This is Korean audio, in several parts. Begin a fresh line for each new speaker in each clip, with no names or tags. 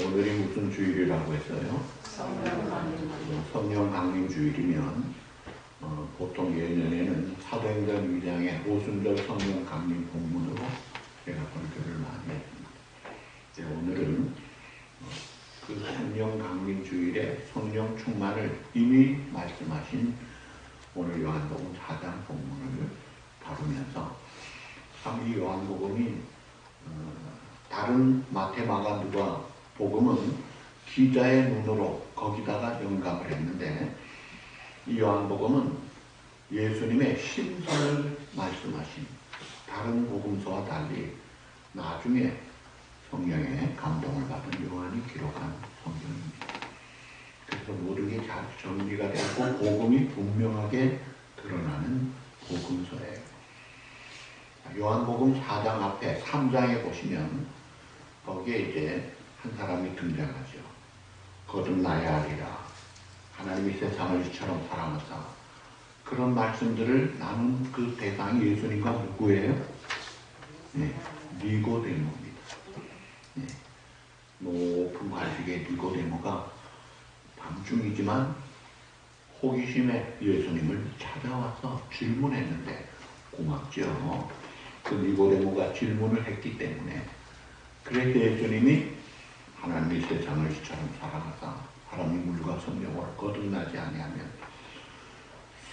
오늘이 무슨 주일이라고 했어요? 성령 강림 주일이면 보통 예년에는 사도행전 2장의 오순절 성령 강림 본문으로 제가 설교를 많이 했습니다. 오늘은 그 성령 강림 주일에 성령 충만을 이미 말씀하신 오늘 요한복음 4장 본문을 다루면서 참 이 요한복음이 다른 마태, 마가, 누가 복음은 기자의 눈으로 거기다가 영감을 했는데 이 요한복음은 예수님의 신선을 말씀하신 다른 복음서와 달리 나중에 성령의 감동을 받은 요한이 기록한 성경입니다. 그래서 모든 게 잘 정리가 되고 복음이 분명하게 드러나는 복음서예요. 요한복음 4장 앞에 3장에 보시면 거기에 이제 한 사람이 등장하죠. 거듭나야 하리라. 하나님이 세상을 이처럼 사랑하사. 그런 말씀들을 나눈 그 대상이 예수님과 누구예요? 니고데모입니다. 높은 관식의 니고데모가 밤중이지만 호기심에 예수님을 찾아와서 질문했는데 고맙죠. 그 니고데모가 질문을 했기 때문에 그래서 예수님이 하나님이 세상을 이처럼 사랑하사 사람이 물과 성령으로 거듭나지 아니하면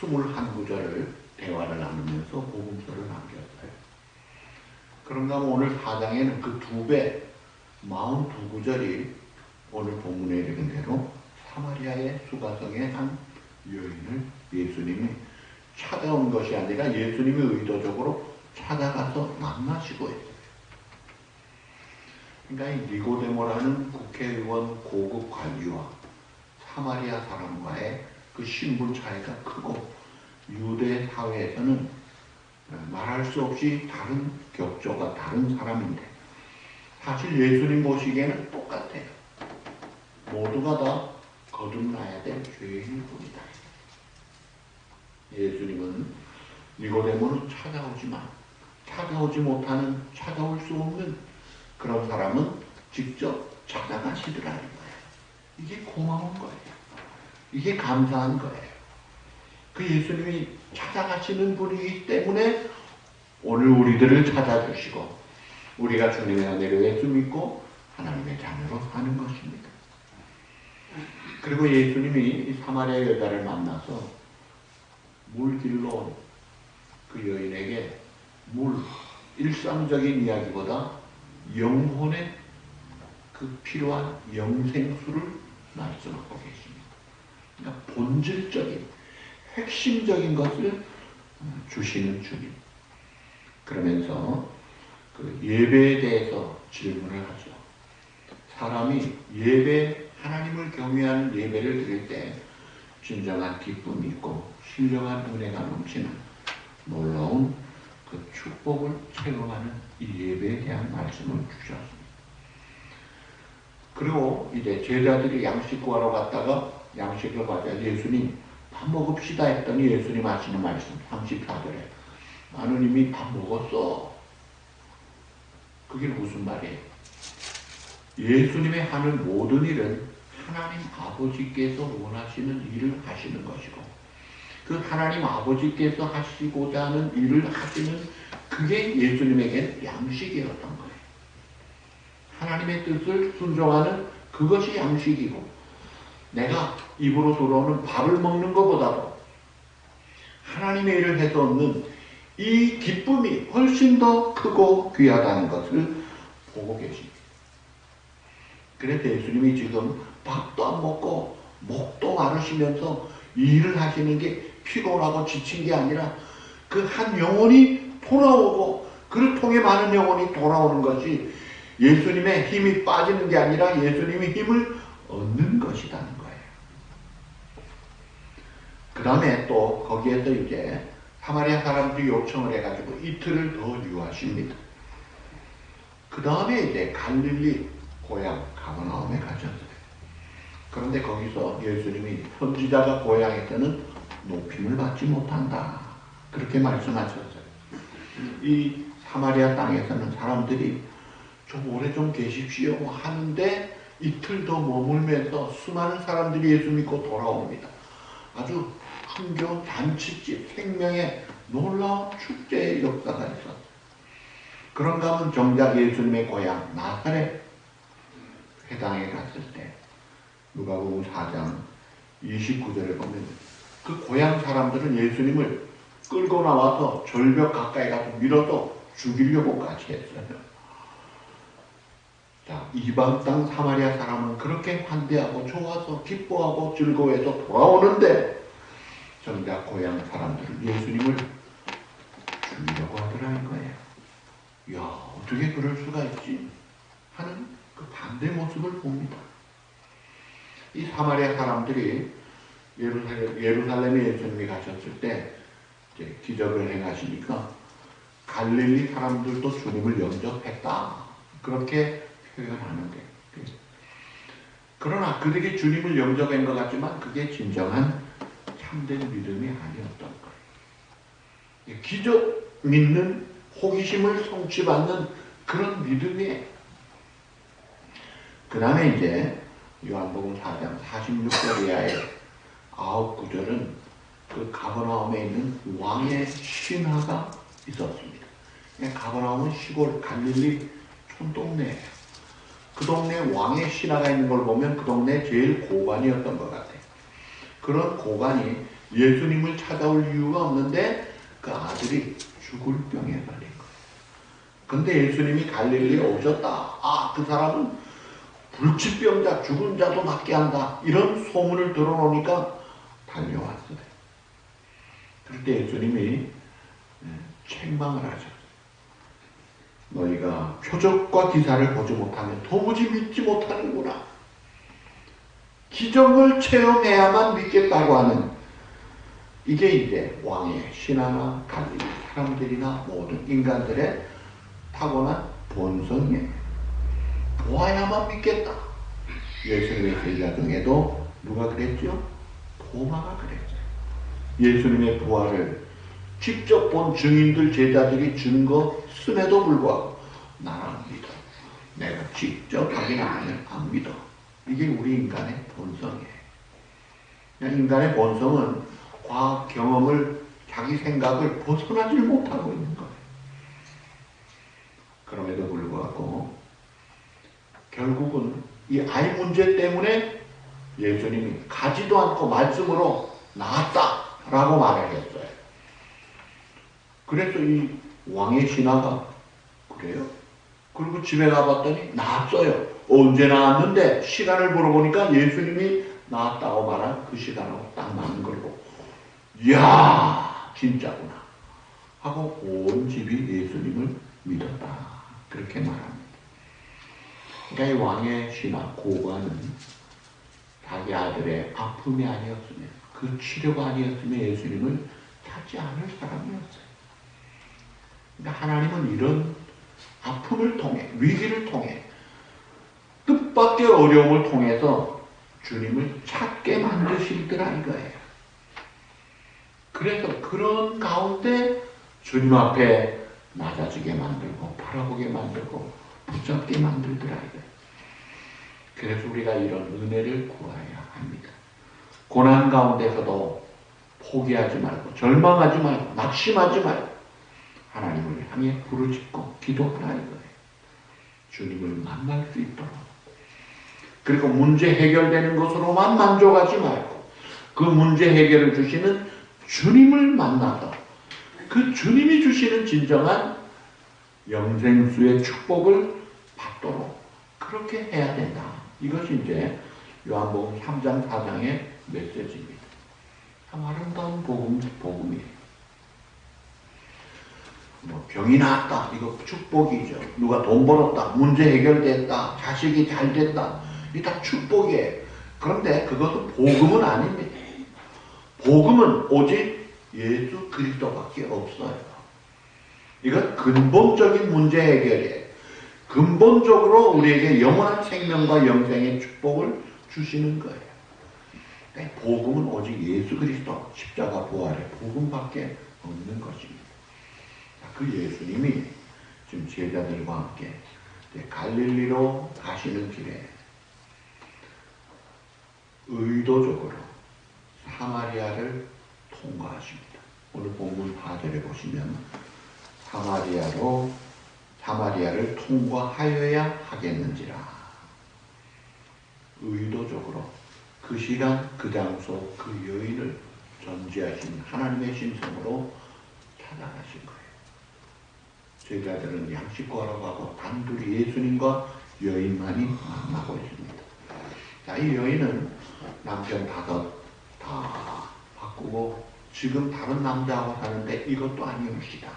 21구절을 대화를 나누면서 복음서를 남겼어요. 그런가 하면 오늘 4장에는 그 2배 42구절이 오늘 본문에 이르는 대로 사마리아의 수가성의 한 여인을 예수님이 찾아온 것이 아니라 예수님이 의도적으로 찾아가서 만나시고 했어요. 그러니까 이 니고데모라는 국회의원 고급 관리와 사마리아 사람과의 그 신분 차이가 크고 유대 사회에서는 말할 수 없이 다른 격조가 다른 사람인데 사실 예수님 보시기에는 똑같아요. 모두가 다 거듭나야 될 죄인일 뿐이다. 예수님은 니고데모는 찾아오지 못하는, 찾아올 수 없는 그런 사람은 직접 찾아가시더라 이거예요. 이게 고마운 거예요. 이게 감사한 거예요. 그 예수님이 찾아가시는 분이기 때문에 오늘 우리들을 찾아주시고 우리가 주님의 은혜로 예수 믿고 하나님의 자녀로 사는 것입니다. 그리고 예수님이 이 사마리아 여자를 만나서 물길로 온 그 여인에게 일상적인 이야기보다 영혼의 그 필요한 영생수를 말씀하고 계십니다. 그러니까 본질적인, 핵심적인 것을 주시는 주님. 그러면서 그 예배에 대해서 질문을 하죠. 사람이 하나님을 경외하는 예배를 드릴 때 진정한 기쁨이 있고 신령한 은혜가 넘치는 놀라운 그 축복을 체험하는 이 예배에 대한 말씀을 주셨습니다. 그리고 이제 제자들이 양식 구하러 갔다가 양식을 가져 예수님 밥 먹읍시다 했더니 예수님 하시는 말씀 34절에 나는 이미 밥 먹었어. 그게 무슨 말이에요? 예수님의 하는 모든 일은 하나님 아버지께서 원하시는 일을 하시는 것이고 그 하나님 아버지께서 하시고자 하는 일을 하시는 그게 예수님에게는 양식이었던 거예요. 하나님의 뜻을 순종하는 그것이 양식이고 내가 입으로 들어오는 밥을 먹는 것보다도 하나님의 일을 해서 얻는 이 기쁨이 훨씬 더 크고 귀하다는 것을 보고 계십니다. 그래서 예수님이 지금 밥도 안 먹고 목도 마르시면서 일을 하시는 게 피곤하고 지친 게 아니라 그 한 영혼이 돌아오고 그를 통해 많은 영혼이 돌아오는 것이 예수님의 힘이 빠지는 게 아니라 예수님의 힘을 얻는 것이라는 거예요. 그 다음에 또 거기에서 이제 사마리아 사람들이 요청을 해가지고 이틀을 더 유하십니다. 그 다음에 이제 갈릴리 고향 가버나움에 가셨어요. 그런데 거기서 예수님이 선지자가 고향에서는 높임을 받지 못한다. 그렇게 말씀하셨어요. 이 사마리아 땅에서는 사람들이 좀 오래 좀 계십시오 하는데 이틀 더 머물면서 수많은 사람들이 예수 믿고 돌아옵니다. 아주 흥겨운 잔치집, 생명의 놀라운 축제의 역사가 있었어요. 그런가 하면 정작 예수님의 고향 나사렛 회당에 갔을 때 누가복음 4장 29절에 보면 그 고향 사람들은 예수님을 끌고 나와서 절벽 가까이 가서 밀어서 죽이려고까지 했어요. 자, 이방 땅 사마리아 사람은 그렇게 환대하고 좋아서 기뻐하고 즐거워해서 돌아오는데 정작 고향 사람들은 예수님을 죽이려고 하더라는 거예요. 이야, 어떻게 그럴 수가 있지? 하는 그 반대 모습을 봅니다. 이 사마리아 사람들이 예루살렘에 예수님이 가셨을 때 이제 기적을 행하시니까 갈릴리 사람들도 주님을 영접했다. 그렇게 표현하는데. 그러나 그들이 주님을 영접한 것 같지만 그게 진정한 참된 믿음이 아니었던 거예요. 기적 믿는 호기심을 성취받는 그런 믿음이에요. 그 다음에 이제 요한복음 4장 46절 이하의 9, 9절은 그 가버나움에 있는 왕의 신하가 있었습니다. 가버나움은 시골 갈릴리 촌동네예요. 그 동네에 왕의 신하가 있는 걸 보면 그 동네에 제일 고관이었던 것 같아요. 그런 고관이 예수님을 찾아올 이유가 없는데 그 아들이 죽을 병에 걸린 거예요. 근데 예수님이 갈릴리에 오셨다. 아, 그 사람은 불치병자, 죽은 자도 낫게 한다. 이런 소문을 들어놓으니까 달려왔어요. 그럴 때 예수님이 책망을 하셨어요. 너희가 표적과 기사를 보지 못하면 도무지 믿지 못하는구나. 기적을 체험해야만 믿겠다고 하는 이게 이제 왕의 신하나 갈릴리 사람들이나 모든 인간들의 타고난 본성이에요. 보아야만 믿겠다. 예수님의 제자 중에도 누가 그랬죠? 도마가 그랬어요. 예수님의 부활을 직접 본 증인들 제자들이 증거 쓴에도 불구하고 나는 안 믿어. 내가 직접 확인하면 안 믿어. 이게 우리 인간의 본성이에요. 인간의 본성은 과학 경험을 자기 생각을 벗어나질 못하고 있는 거예요. 그럼에도 불구하고 결국은 이 아이 문제 때문에 예수님이 가지도 않고 말씀으로 나았다라고 말을 했어요. 그래서 이 왕의 신하가 그래요? 그리고 집에 가봤더니 나았어요. 언제 나았는데 시간을 물어보니까 예수님이 나았다고 말한 그 시간하고 딱 맞는 걸로 이야 진짜구나 하고 온 집이 예수님을 믿었다. 그렇게 말합니다. 그러니까 이 왕의 신하 고관은 자기 아들의 아픔이 아니었으면 그 치료가 아니었으면 예수님을 찾지 않을 사람이었어요. 그러니까 하나님은 이런 아픔을 통해 위기를 통해 뜻밖의 어려움을 통해서 주님을 찾게 만드시더라 이거예요. 그래서 그런 가운데 주님 앞에 낮아지게 만들고 바라보게 만들고 붙잡게 만들더라 이거예요. 그래서 우리가 이런 은혜를 구해야 합니다. 고난 가운데서도 포기하지 말고 절망하지 말고 낙심하지 말고 하나님을 향해 부르짖고 기도하라 이거예요. 주님을 만날 수 있도록. 그리고 문제 해결되는 것으로만 만족하지 말고 그 문제 해결을 주시는 주님을 만나서 그 주님이 주시는 진정한 영생수의 축복을 받도록 그렇게 해야 된다. 이것이 이제 요한복음 3장 4장의 메시지입니다. 참 아름다운 복음이에요. 뭐 병이 나았다. 이거 축복이죠. 누가 돈 벌었다. 문제 해결됐다. 자식이 잘 됐다. 이게 다 축복이에요. 그런데 그것은 복음은 아닙니다. 복음은 오직 예수 그리스도밖에 없어요. 이건 근본적인 문제 해결이에요. 근본적으로 우리에게 영원한 생명과 영생의 축복을 주시는 거예요. 그러니까 복음은 오직 예수 그리스도 십자가 부활의 복음밖에 없는 것입니다. 그 예수님이 지금 제자들과 함께 갈릴리로 가시는 길에 의도적으로 사마리아를 통과하십니다. 오늘 본문 4절에 보시면 사마리아를 통과하여야 하겠는지라. 의도적으로 그 시간 그 장소 그 여인을 전지하신 하나님의 신성으로 찾아가신 거예요. 제자들은 양식구하러 가고 단둘이 예수님과 여인만이 만나고 있습니다. 자, 이 여인은 남편 5 다 바꾸고 지금 다른 남자하고 사는데 이것도 아니옵시다.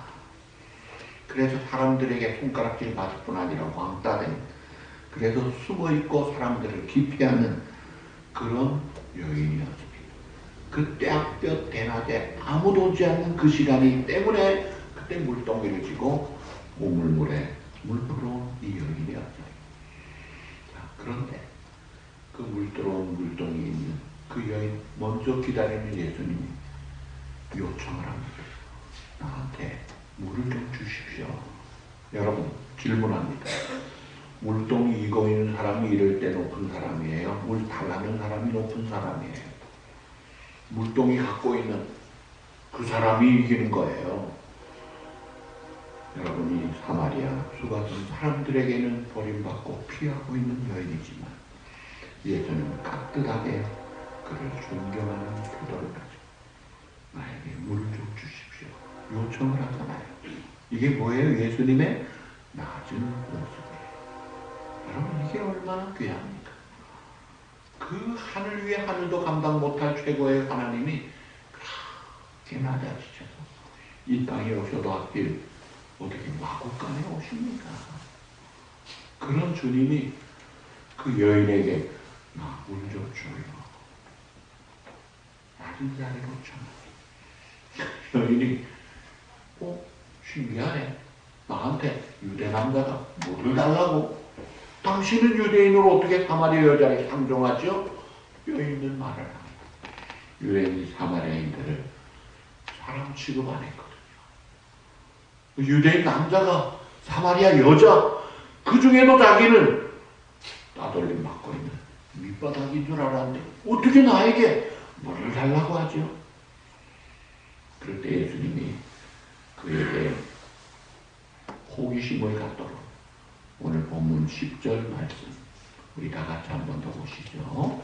그래서 사람들에게 손가락질 받을 뿐 아니라 왕따된, 그래서 숨어있고 사람들을 기피하는 그런 여인이었습니다. 그 떼학볕 대낮에 아무도 오지 않는 그 시간이기 때문에 그때 물동이를 쥐고 우물물에 물 들어온 이 여인이었어요. 자, 그런데 그 물 들어온 물동이 있는 그 여인 먼저 기다리는 예수님이 요청을 합니다. 나한테 물을 좀 주십시오. 여러분 질문합니다. 물동이 이고 있는 사람이 이럴 때 높은 사람이에요? 물 달라는 사람이 높은 사람이에요? 물동이 갖고 있는 그 사람이 이기는 거예요. 여러분이 사마리아 수같은 사람들에게는 버림받고 피하고 있는 여인이지만 예수님은 깍듯하게 그를 존경하는 태도를 가지고 나에게 물을 좀 주십시오. 요청을 하잖아요. 이게 뭐예요? 예수님의 낮은 모습이에요. 여러분 이게 얼마나 귀합니까? 그 하늘 위에 하늘도 감당 못할 최고의 하나님이 그렇게 낮아지셔서 이 땅에 오셔도 하필 어떻게 마구간에 오십니까? 그런 주님이 그 여인에게 나 물 좀 줘요. 낮은 자리로 참. 여인이 신기하네. 나한테 유대 남자가 물을 달라고? 당신은 유대인으로 어떻게 사마리아 여자를 상종하죠? 여인은 말을 합니다. 유대인 사마리아인들을 사람 취급 안 했거든요. 유대인 남자가 사마리아 여자, 그 중에도 자기는 따돌림 받고 있는 밑바닥인 줄 알았는데 어떻게 나에게 물을 달라고 하죠? 그럴 때 예수님이 그에게 호기심을 갖도록 오늘 본문 10절 말씀 우리 다 같이 한 번 더 보시죠.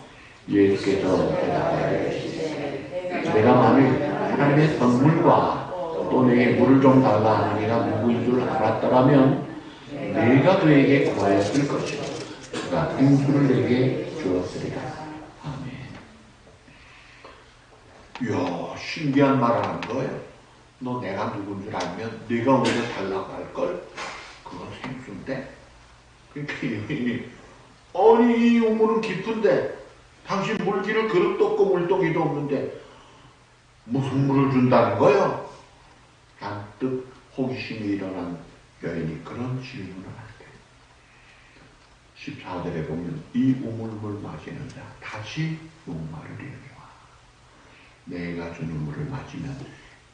예수께서 대답하되 내가 만일 하나님의 선물과 또 내게 물을 좀 달라 하는 이가 누구인 줄 알았더라면 내가 그에게 구하였을 것이고 그가 생수를 내게 주었으리라. 아멘. 이야, 신기한 말을 한 거예요. 너 내가 누군 줄 알면 네가 먼저 달라고 할걸? 그건 생수인데? 아니 이 우물은 깊은데 당신 물기를 그릇도 없고 물동이도 없는데 무슨 물을 준다는 거예요? 잔뜩 호기심이 일어난 여인이 그런 질문을 할 때 14절에 보면 이 우물물 마시는 자 다시 목마르리니와 내가 주는 물을 마시면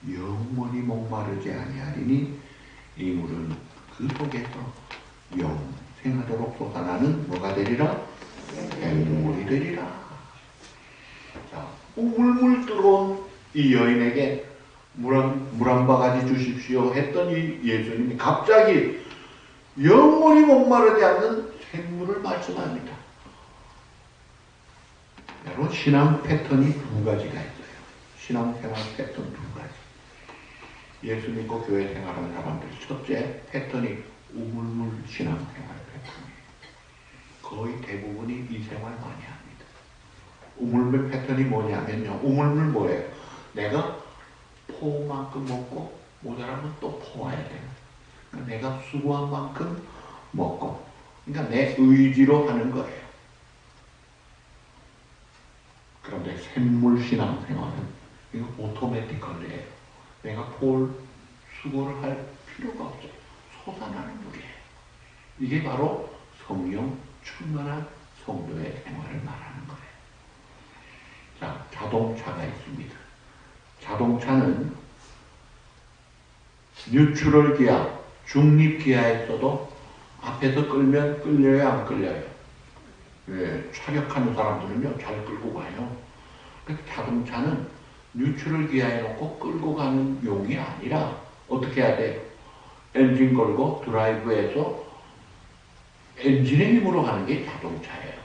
영원히 목마르지 아니하리니 이 물은 그 속에서 영생하도록 솟아나는 뭐가 되리라? 샘물이 되리라. 자, 우물물 들어온 이 여인에게 물 한 바가지 주십시오 했더니 예수님이 갑자기 영원히 목마르지 않는 샘물을 말씀합니다. 여러분 신앙 패턴이 2가지가 있어요. 신앙생활 패턴 2가지. 예수 믿고 교회 생활하는 사람들 첫째 패턴이 우물물 신앙생활 패턴이에요. 거의 대부분이 이 생활 많이 합니다. 우물물 패턴이 뭐냐면요. 우물물 뭐예요? 내가 포만큼 먹고 모자라면 또 포와야 돼요. 그러니까 내가 수고한 만큼 먹고 그러니까 내 의지로 하는 거예요. 그런데 샘물 신앙생활은 이거 오토매티컬리에요. 내가 수고를 할 필요가 없어요. 솟아나는 물이에요. 이게 바로 성령 충만한 성도의 생활을 말하는 거예요. 자, 자동차가 있습니다. 자동차는 뉴트럴 기아, 중립 기아에 있어도 앞에서 끌면 끌려요, 안 끌려요? 차력하는 사람들은요, 잘 끌고 가요. 자동차는 뉴트럴 기어에 놓고 끌고 가는 용이 아니라 어떻게 해야 돼요? 엔진 걸고 드라이브해서 엔진의 힘으로 가는 게 자동차예요.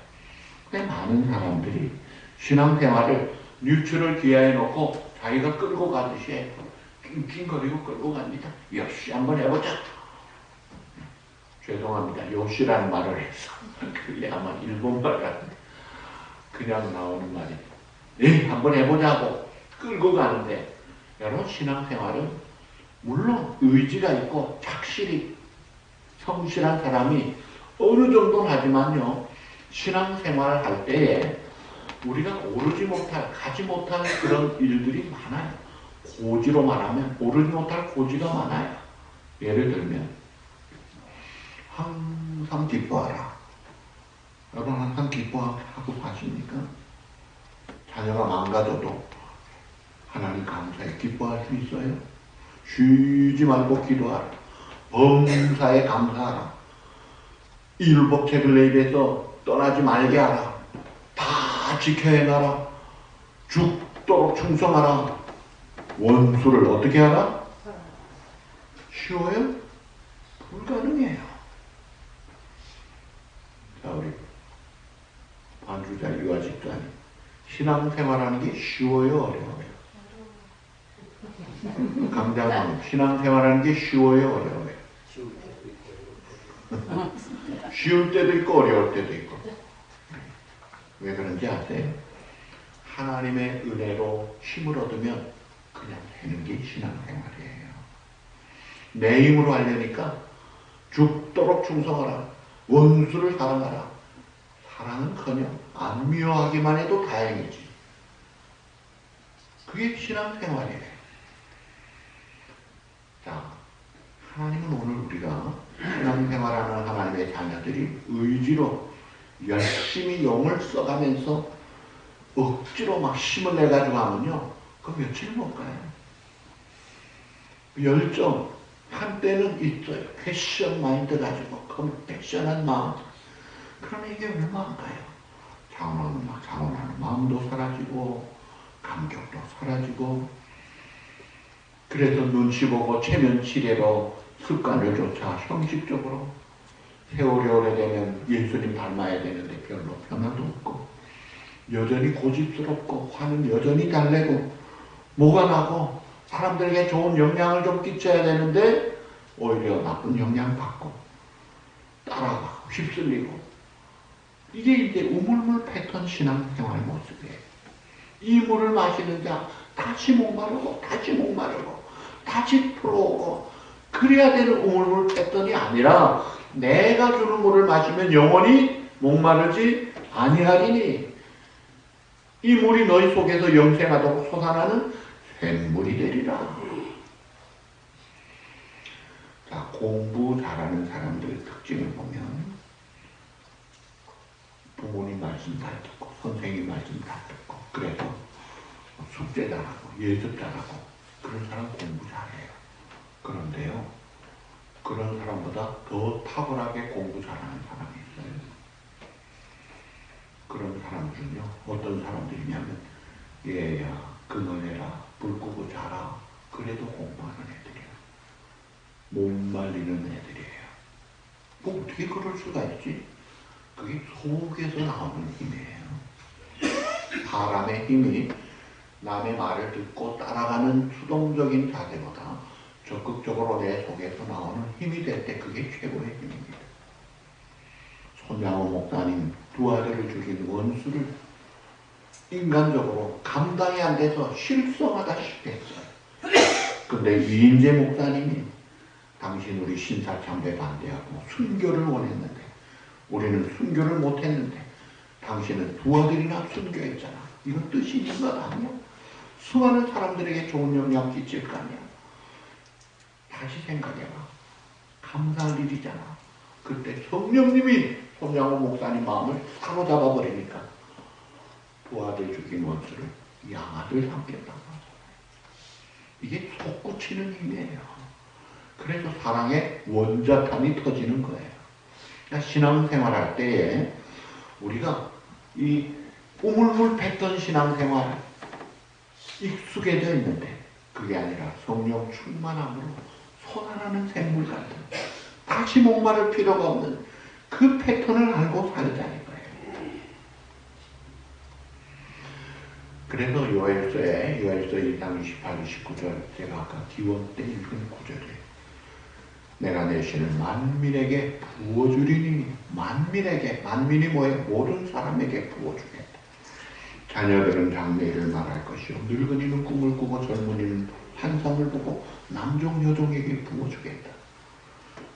많은 사람들이 신앙생활을 뉴트럴 기어에 놓고 자기가 끌고 가듯이 낑낑거리고 끌고 갑니다. 역시 한번 해보자. 죄송합니다. 요시라는 말을 했어. 그게 아마 일본말 같은데 그냥 나오는 말이 네, 한번 해보자고 끌고 가는데, 여러분 신앙생활은 물론 의지가 있고 착실히 성실한 사람이 어느 정도는 하지만요, 신앙생활을 할 때에 우리가 오르지 못할, 가지 못할 그런 일들이 많아요. 고지로 말하면 오르지 못할 고지가 많아요. 예를 들면 항상 기뻐하라. 여러분 항상 기뻐하고 사십니까? 자녀가 망가져도 하나님 감사에 기뻐할 수 있어요? 쉬지 말고 기도하라. 범사에 감사하라. 율법책을 내 입에서 떠나지 말게 하라. 다 지켜 행하라. 죽도록 충성하라. 원수를 어떻게 하라? 쉬워요? 불가능해요. 자, 우리 반주자 유아 집사님, 신앙생활하는 게 쉬워요, 어려워요? 강장님, 신앙생활하는 게 쉬워요, 어려워요? 쉬울 때도 있고 어려울 때도 있고. 왜 그런지 아세요? 하나님의 은혜로 힘을 얻으면 그냥 되는 게 신앙생활이에요. 내 힘으로 하려니까 죽도록 충성하라. 원수를 사랑하라. 사랑은커녕 안 미워하기만 해도 다행이지. 그게 신앙생활이에요. 자, 하나님은 오늘 우리가 신앙생활하는 하나님의 자녀들이 의지로 열심히 용을 써가면서 억지로 막 힘을 내가지고 하면요, 그 며칠 못 가요. 열정 한때는 있어요. 패션 마인드 가지고 그 패션한 마음. 그러면 이게 얼마 안 가요. 자원하는 마음도 사라지고 감격도 사라지고, 그래서 눈치 보고 체면치레로 습관을 쫓아 형식적으로 세월이 오래되면 예수님 닮아야 되는데 별로 변화도 없고, 여전히 고집스럽고 화는 여전히 달래고 뭐가 나고 사람들에게 좋은 영향을 좀 끼쳐야 되는데 오히려 나쁜 영향 받고 따라가고 휩쓸리고, 이게 이제 우물물 패턴 신앙생활 모습이에요. 이 물을 마시는 자 다시 목마르고 다시 목마르고 다시 풀어오고, 그래야 되는 우물물 패턴이 아니라 내가 주는 물을 마시면 영원히 목마르지 아니하리니 이 물이 너희 속에서 영생하도록 솟아나는 샘물이 되리라. 자, 공부 잘하는 사람들의 특징을 보면 부모님 말씀 다 듣고 선생님 말씀 다 듣고, 그래서 숙제 잘하고 예습 잘하고 그런 사람 공부 잘해요. 그런데요, 그런 사람보다 더 탁월하게 공부 잘하는 사람이 있어요. 그런 사람들은요, 어떤 사람들이냐면 얘야 그너해라, 불 끄고 자라, 그래도 공부하는 애들이에요. 못 말리는 애들이에요. 뭐 어떻게 그럴 수가 있지? 그게 속에서 나오는 힘이에요. 사람의 힘이 남의 말을 듣고 따라가는 수동적인 자세보다 적극적으로 내 속에서 나오는 힘이 될 때 그게 최고의 힘입니다. 손양호 목사님 두 아들을 죽인 원수를 인간적으로 감당이 안 돼서 실성하다시피 했어요. 근데 이인재 목사님이 당신 우리 신사참배 반대하고 순교를 원했는데 우리는 순교를 못했는데 당신은 두 아들이나 순교했잖아. 이건 뜻이 있는 것 아니야? 수많은 사람들에게 좋은 영향 끼칠 거 아니야? 다시 생각해봐. 감사할 일이잖아. 그때 성령님이 손양호 목사님 마음을 사로잡아 버리니까 두 아들 죽인 원수를 양아들 삼겠다고 하잖아요. 이게 솟구치는 힘이에요. 그래서 사랑의 원자탄이 터지는 거예요. 그러니까 신앙생활할 때에 우리가 이 우물물 뱉던 신앙생활 익숙해져 있는데 그게 아니라 성령 충만함으로 소환하는 샘물 같은 다시 목마를 필요가 없는 그 패턴을 알고 살자는 거예요. 그래서 요엘서 2장 28, 29절 제가 아까 기원 때 읽은 구절이에요. 내가 내 신을 만민에게 부어주리니 만민이 뭐예요? 모든 사람에게 부어주겠다. 자녀들은 장래일을 말할 것이요 늙은이는 꿈을 꾸고 젊은이는 환상을 보고 남종 여종에게 부어주겠다.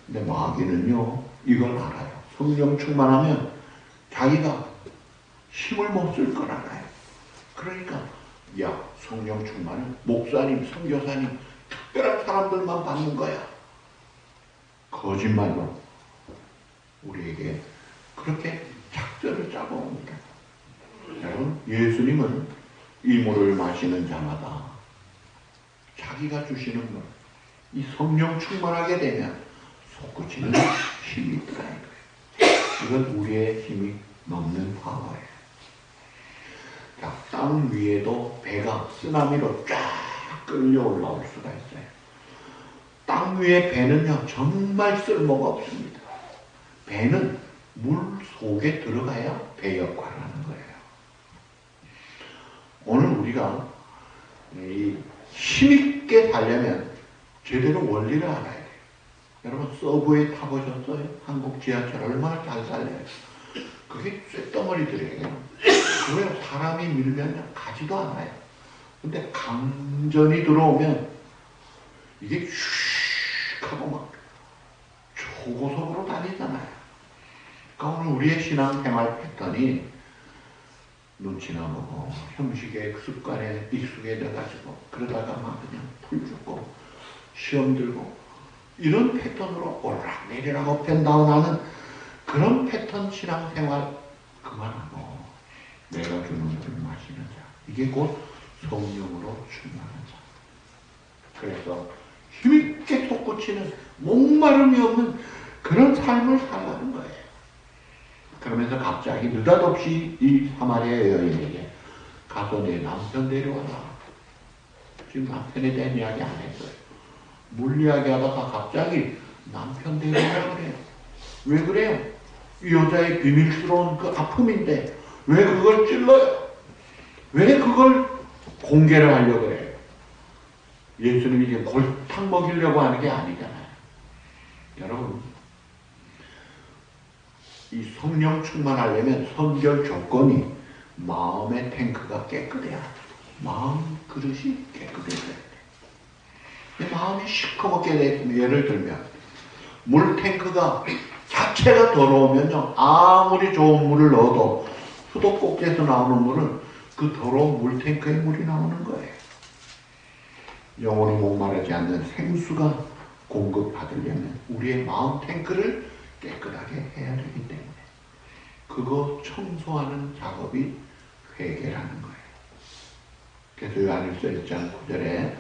근데 마귀는요 이걸 알아요. 성령 충만하면 자기가 힘을 못 쓸 걸 알아요. 그러니까 야 성령 충만은 목사님, 선교사님 특별한 사람들만 받는 거야. 거짓말로 우리에게 그렇게 작전을 짜고 옵니다. 여러분 예수님은 이 물을 마시는 자마다 자기가 주시는 물, 이 성령 충만하게 되면 솟구치는 힘이 있더라는 거예요. 이건 우리의 힘이 넘는 파워예요. 자, 땅 위에도 배가 쓰나미로 쫙 끌려 올라올 수가 있어요. 땅 위의 배는요 정말 쓸모가 없습니다. 배는 물 속에 들어가야 배 역할을 하는 거예요. 오늘 우리가 힘있게 살려면 제대로 원리를 알아야 돼요. 여러분 서브웨이 타보셨어요? 한국 지하철 얼마나 잘 살려요? 그게 쇳덩어리들이에요. 그거요 사람이 밀면 가지도 않아요. 근데 강전이 들어오면 이게 슉 하고 막 초고속으로 다니잖아요. 그러니까 오늘 우리의 신앙생활 패턴이 눈치나 보고 형식의 습관에 익숙해져가지고 그러다가 막 그냥 풀 죽고 시험 들고 이런 패턴으로 오르락내리락 업앤다운하는 그런 패턴 신앙생활 그만하고 내가 주는 물을 마시는 자 이게 곧 성령으로 충만한 자. 그래서 힘있게 솟구치는 목마름이 없는 그런 삶을 살라는 거예요. 그러면서 갑자기 느닷없이 이 사마리아 여인에게 가서 내 남편 데려와라. 지금 남편에 대한 이야기 안 했어요. 물 이야기 하다가 갑자기 남편 데려오라 그래요. 왜 그래요? 이 여자의 비밀스러운 그 아픔인데 왜 그걸 찔러요? 왜 그걸 공개를 하려고 그래요? 예수님이 이제 골탕 먹이려고 하는 게 아니잖아요. 여러분 이 성령 충만하려면 선결 조건이 마음의 탱크가 깨끗해야 돼. 마음 그릇이 깨끗해야 돼. 마음이 시커멓게 되면 예를 들면 물 탱크가 자체가 더러우면요 아무리 좋은 물을 넣어도 수도꼭지에서 나오는 물은 그 더러운 물 탱크의 물이 나오는 거예요. 영혼이 목마르지 않는 생수가 공급받으려면 우리의 마음 탱크를 깨끗하게 해야 되기 때문에 그거 청소하는 작업이 회개라는 거예요. 그래서 요한일서 1장 9절에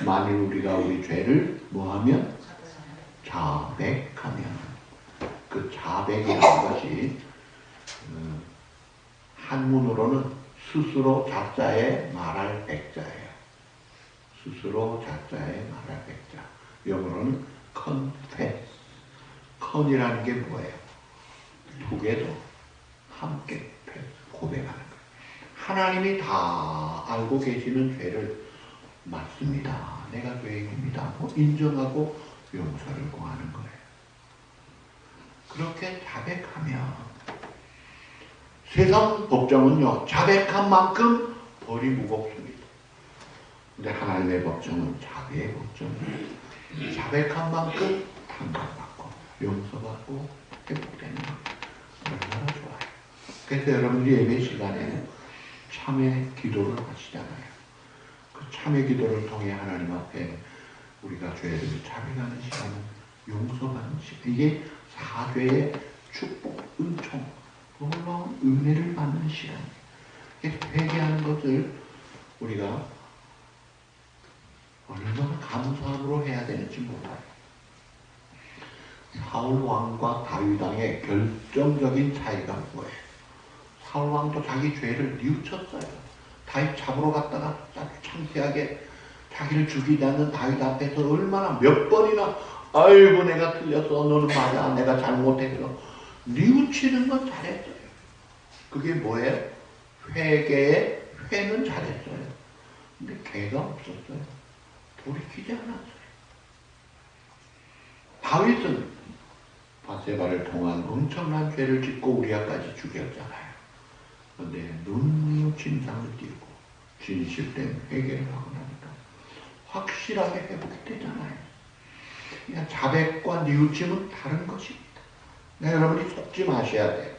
만일 우리가 우리 죄를 뭐하면 자백하면 그 자백이라는 것이 한문으로는 스스로 자자에 말할 백자예요. 스스로 자자에 말할 백자. 영어로는 confess. 컨이라는 게 뭐예요? 두 개도 함께 고백하는 거예요. 하나님이 다 알고 계시는 죄를 맞습니다. 내가 죄인입니다. 인정하고 용서를 구하는 거예요. 그렇게 자백하면 세상 법정은요 자백한 만큼 벌이 무겁습니다. 근데 하나님의 법정은 자비의 법정이에요. 자백한 만큼 판단받고 용서받고 회복되는 거 얼마나 좋아요. 그래서 여러분들이 예배 시간에 참회 기도를 하시잖아요. 그 참회 기도를 통해 하나님 앞에 우리가 죄를 자백하는 시간은 용서받는 시간. 이게 사죄의 축복, 은총, 놀라운 은혜를 받는 시간이에요. 회개하는 것을 우리가 얼마나 감사함으로 해야 되는지 몰라요. 사울 왕과 다윗 왕의 결정적인 차이가 뭐예요? 사울왕도 자기 죄를 뉘우쳤어요. 다윗 잡으러 갔다가 아주 창피하게 자기를 죽이지 않는 다윗 앞에서 얼마나 몇 번이나 아이고 내가 틀렸어, 너는 맞아, 내가 잘못했어, 뉘우치는 건 잘했어요. 그게 뭐예요? 회개의 회는 잘했어요. 근데 개가 없었어요. 돌이키지 않았어요. 다윗은 바세바를 통한 엄청난 죄를 짓고 우리아까지 죽였잖아요. 그런데 눈으로 진상을 띄우고 진실된 회개를 하고 나니까 확실하게 회복이 되잖아요. 그러니까 자백과 뉘우침은 다른 것입니다. 여러분이 속지 마셔야 돼요.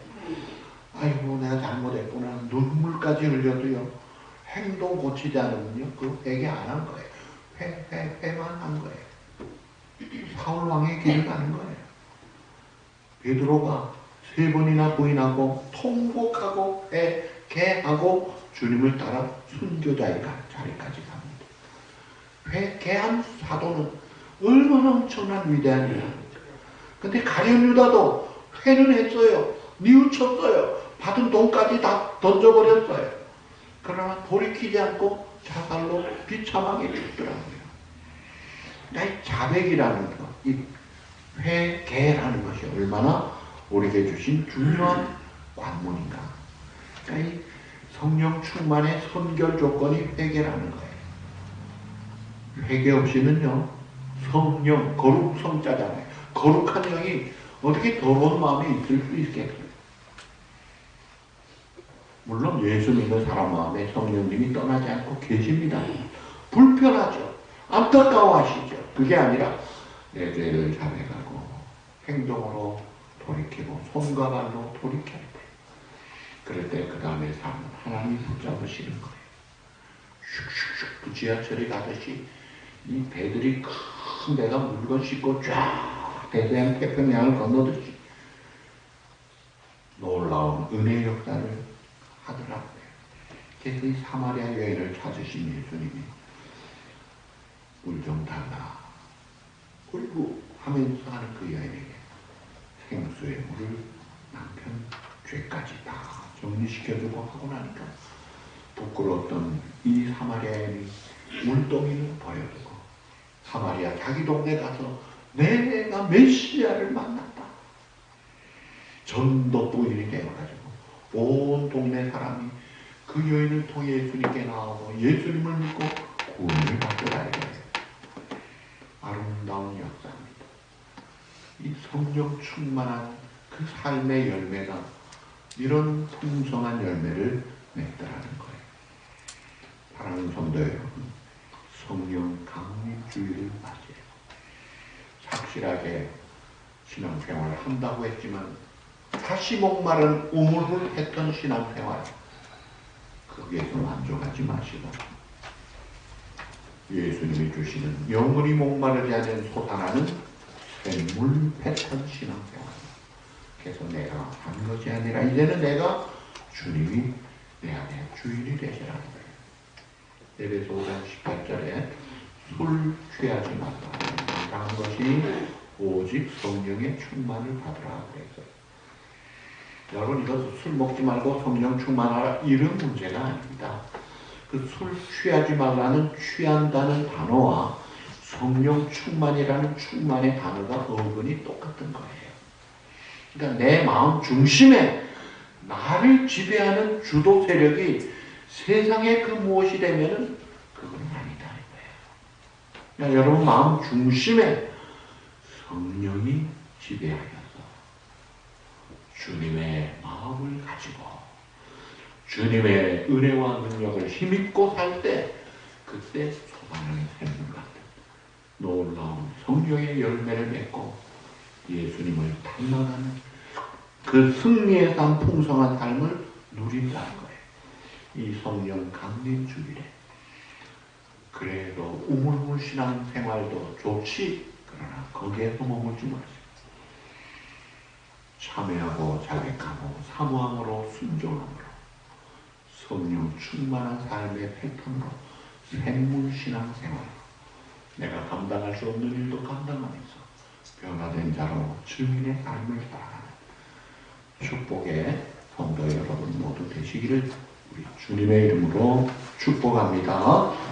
아이고 내가 잘못했구나, 눈물까지 흘려도요, 행동 고치지 않으면요 그 회개 안 한 거예요. 회만 한 거예요. 사울왕의 길을 가는 거예요. 베드로가 3번이나 부인하고 통곡하고 회개하고 주님을 따라 순교자의 자리까지 갑니다. 회개한 사도는 얼마나 엄청난 위대한 일입니까? 근데 가룟 유다도 회는 했어요. 뉘우쳤어요. 받은 돈까지 다 던져버렸어요. 그러나 돌이키지 않고 자살로 비참하게 죽더라고요. 그러니까 이 자백이라는 것, 이 회개라는 것이 얼마나 우리에게 주신 중요한 관문인가. 그러니까 이 성령 충만의 선결 조건이 회개라는 거예요. 회개 없이는요, 성령, 거룩 성자잖아요. 거룩한 영이 어떻게 더러운 마음이 있을 수 있겠어요? 물론 예수 믿는 사람 마음에 성령님이 떠나지 않고 계십니다. 불편하죠. 안타까워하시죠. 그게 아니라 내 죄를 자백하고 행동으로 돌이키고 손과 발로 돌이켜야 돼. 그럴 때 그 다음에 삶은 하나님이 붙잡으시는 거예요. 슉슉슉 그 지하철이 가듯이 이 배들이 큰 배가 물건 싣고 쫙 대서양 태평양을 건너듯이 놀라운 은혜의 역사를 하더라고요. 그래서 이 사마리아 여인을 찾으신 예수님이 물 좀 달라, 그리고 하면서 하는 그 여인에게 생수의 물을 남편 죄까지 다 정리시켜주고 하고 나니까 부끄러웠던 이 사마리아 여인이 물동이를 버려두고 사마리아 자기 동네 가서 내가 메시아를 만났다. 전도 부인이 되어가지고 온 동네 사람이 그 여인을 통해 예수님께 나오고 예수님을 믿고 구원을 받더라. 아름다운 역사입니다. 이 성령 충만한 그 삶의 열매가 이런 풍성한 열매를 맺더라는 거예요. 사랑하는 성도 여러분, 성령 강림주의를 맞이해요. 확실하게 신앙생활을 한다고 했지만 다시 목마른 우물물했던 신앙생활, 거기에서 만족하지 마시고 예수님이 주시는 영원히 목마르지 않은 솟아나는 샘물 패턴 신앙생활. 그래서 내가 한 것이 아니라 이제는 내가 주님이 내 안에 주인이 되시라는 거예요. 에베소 5장 18절에 술 취하지 말라. 당한 것이 오직 성령의 충만을 받으라 그랬어요. 여러분, 이것은 술 먹지 말고 성령 충만하라 이런 문제가 아닙니다. 그 술 취하지 말라는 취한다는 단어와 성령 충만이라는 충만의 단어가 어근이 똑같은 거예요. 그러니까 내 마음 중심에 나를 지배하는 주도 세력이 세상에 그 무엇이 되면은 그건 아니다 이거예요. 그러니까 여러분 마음 중심에 성령이 지배하여서 주님의 마음을 가지고 주님의 은혜와 능력을 힘입고 살 때 그때 솟아나는 샘물 같은 놀라운 성령의 열매를 맺고 예수님을 탐망하는 그 승리의 삶, 풍성한 삶을 누린다는 거예요. 이 성령 강림 주일에. 그래도 우물물 신앙 생활도 좋지, 그러나 거기에서 머물지 마세요. 참회하고 자백하고 사모함으로 순종함으로 성령 충만한 삶의 패턴으로 샘물 신앙 생활, 내가 감당할 수 없는 일도 감당하면서 변화된 자로 증인의 삶을 살아가는 축복의 성도 여러분 모두 되시기를 우리 주님의 이름으로 축복합니다.